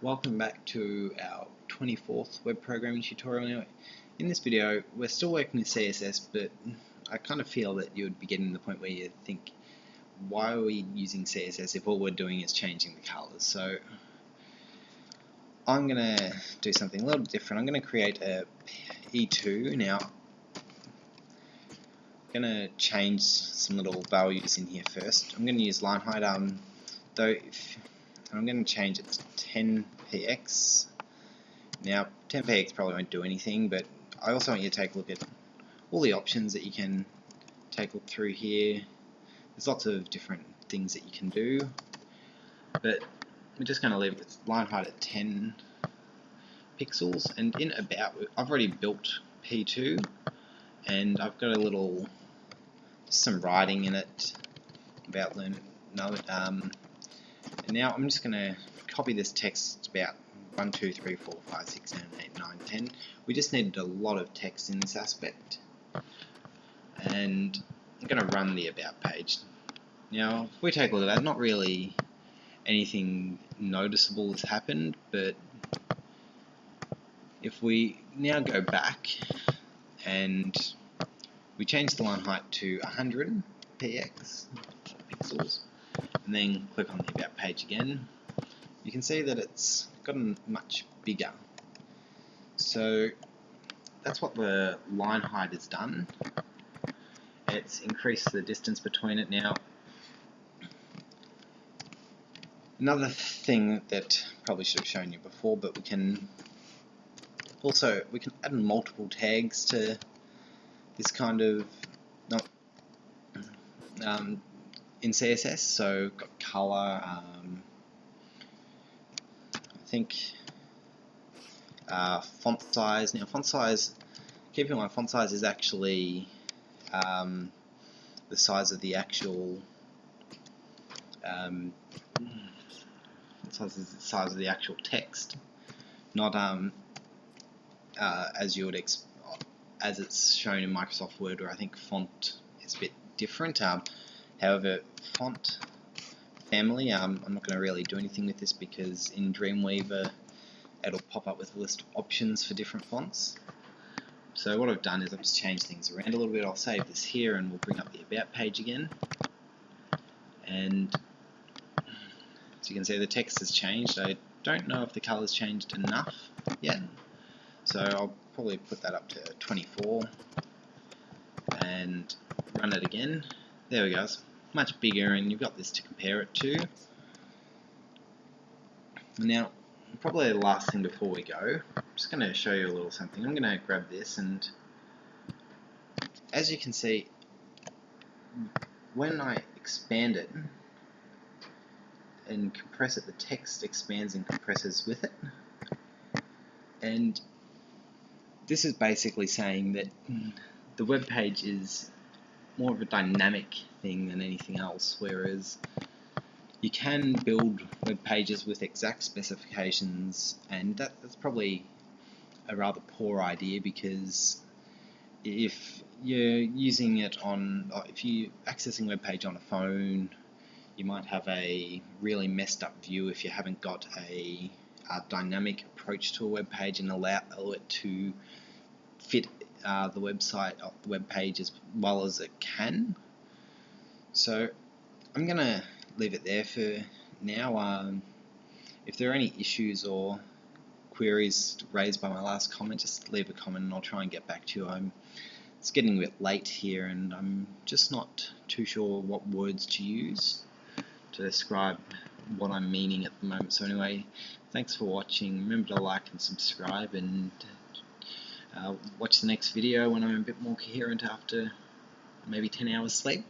Welcome back to our 24th web programming tutorial. Now, in this video we're still working with CSS, but I kind of feel that you would be getting to the point where you think, why are we using CSS if all we're doing is changing the colors? So I'm going to do something a little different. I'm going to create a E2. Now I'm going to change some little values in here first. I'm going to use line height, I'm going to change it to 10px. Now 10px probably won't do anything, but I also want you to take a look at all the options that you can take a look through here. There's lots of different things that you can do, but we're just going to leave it line height at 10 pixels. And in about, I've already built P2 and I've got a little, some writing in it about learn. And now I'm just going to copy this text about 1, 2, 3, 4, 5, 6, 7, 8, 9, 10. We just needed a lot of text in this aspect. And I'm going to run the about page. Now, if we take a look at that, not really anything noticeable has happened, but if we now go back and we change the line height to 100 pixels, and then click on the about page again, you can see that it's gotten much bigger. So that's what the line height has done. It's increased the distance between it. Now, another thing that probably should have shown you before, but we can add multiple tags to this kind of in CSS. So got color, I think font size. Now font size, keep in mind font size is actually the size of the actual size of the actual text, not as you would as it's shown in Microsoft Word, where I think font is a bit different. However, font family, I'm not going to really do anything with this because in Dreamweaver it'll pop up with a list of options for different fonts. So what I've done is I've just changed things around a little bit. I'll save this here and we'll bring up the about page again. And as you can see, the text has changed. I don't know if the color's changed enough yet, so I'll probably put that up to 24 and run it again. There we go, it's much bigger and you've got this to compare it to. Now, probably the last thing before we go, I'm just going to show you a little something. I'm going to grab this, and as you can see, when I expand it and compress it, the text expands and compresses with it. And this is basically saying that the web page is more of a dynamic thing than anything else, whereas you can build web pages with exact specifications, and that's probably a rather poor idea, because if you're using it on, if you're accessing a web page on a phone, you might have a really messed up view if you haven't got a dynamic approach to a web page and allow it to fit the web page as well as it can. So I'm going to leave it there for now. If there are any issues or queries raised by my last comment, just leave a comment and I'll try and get back to you. It's getting a bit late here and I'm just not too sure what words to use to describe what I'm meaning at the moment. So anyway, thanks for watching. Remember to like and subscribe, and watch the next video when I'm a bit more coherent after maybe 10 hours sleep.